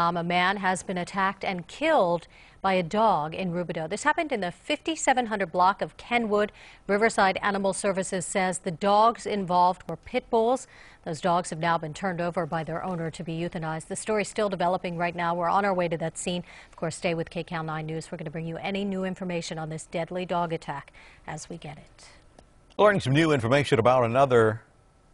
A man has been attacked and killed by a dog in Rubidoux. This happened in the 5700 block of Kenwood. Riverside Animal Services says the dogs involved were pit bulls. Those dogs have now been turned over by their owner to be euthanized. The story is still developing right now. We're on our way to that scene. Of course, stay with KCAL 9 News. We're going to bring you any new information on this deadly dog attack as we get it. Learning some new information about another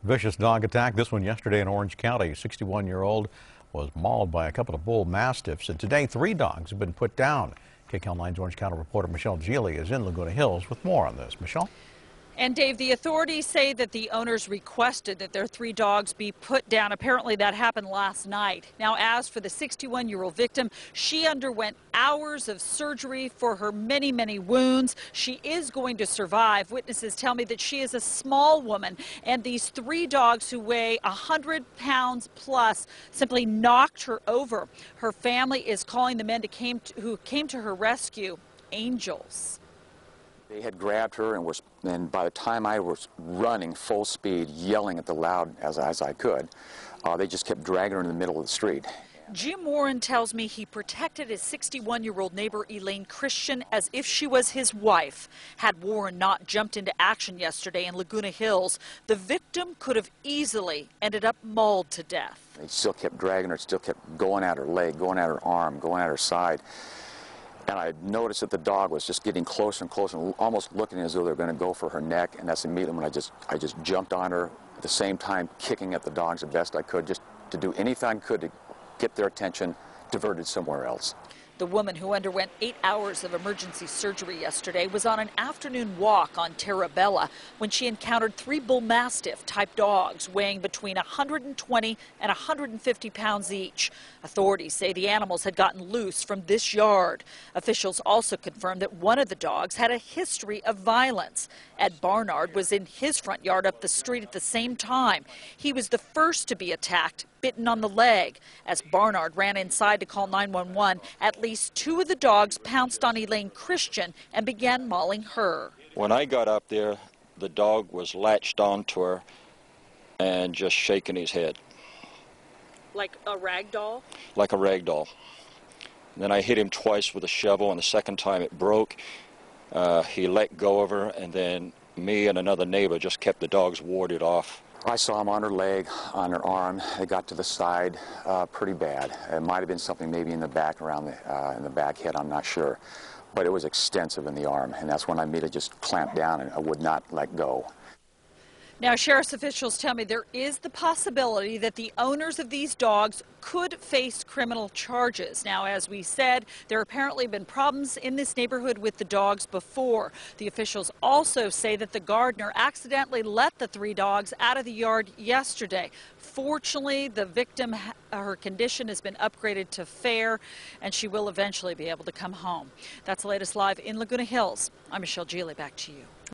vicious dog attack. This one yesterday in Orange County. A 61-year-old was mauled by a couple of bull mastiffs, and today 3 dogs have been put down. KCAL 9's Orange County reporter Michelle Gili is in Laguna Hills with more on this. Michelle? And Dave, the authorities say that the owners requested that their 3 dogs be put down. Apparently that happened last night. Now, as for the 61-year-old victim, she underwent hours of surgery for her many, many wounds. She is going to survive. Witnesses tell me that she is a small woman, and these 3 dogs who weigh 100 pounds plus simply knocked her over. Her family is calling the men who came to her rescue angels. They had grabbed her and by the time I was running full speed, yelling at the loud as I could, they just kept dragging her in the middle of the street. Jim Warren tells me he protected his 61-year-old neighbor Elaine Christian as if she was his wife. Had Warren not jumped into action yesterday in Laguna Hills, the victim could have easily ended up mauled to death. They still kept dragging her, still kept going at her leg, going at her arm, going at her side. And I noticed that the dog was just getting closer and closer, and almost looking as though they were going to go for her neck. And that's immediately when I just jumped on her, at the same time kicking at the dogs the best I could, just to do anything I could to get their attention diverted somewhere else. The woman who underwent 8 hours of emergency surgery yesterday was on an afternoon walk on Terrabella when she encountered 3 bull mastiff type dogs weighing between 120 and 150 pounds each. Authorities say the animals had gotten loose from this yard. Officials also confirmed that one of the dogs had a history of violence. Ed Barnard was in his front yard up the street at the same time. He was the first to be attacked, bitten on the leg. As Barnard ran inside to call 911, at least 2 of the dogs pounced on Elaine Christian and began mauling her. When I got up there, the dog was latched onto her and just shaking his head. Like a rag doll? Like a rag doll. And then I hit him twice with a shovel, and the second time it broke. He let go of her, and then me and another neighbor just kept the dogs warded off. I saw him on her leg, on her arm. It got to the side pretty bad. It might have been something maybe in the back, around in the back head, I'm not sure. But it was extensive in the arm, and that's when I immediately just clamped down and I would not let go. Now, sheriff's officials tell me there is the possibility that the owners of these dogs could face criminal charges. Now, as we said, there apparently have been problems in this neighborhood with the dogs before. The officials also say that the gardener accidentally let the 3 dogs out of the yard yesterday. Fortunately, the victim, her condition has been upgraded to fair, and she will eventually be able to come home. That's the latest live in Laguna Hills. I'm Michelle Gili. Back to you.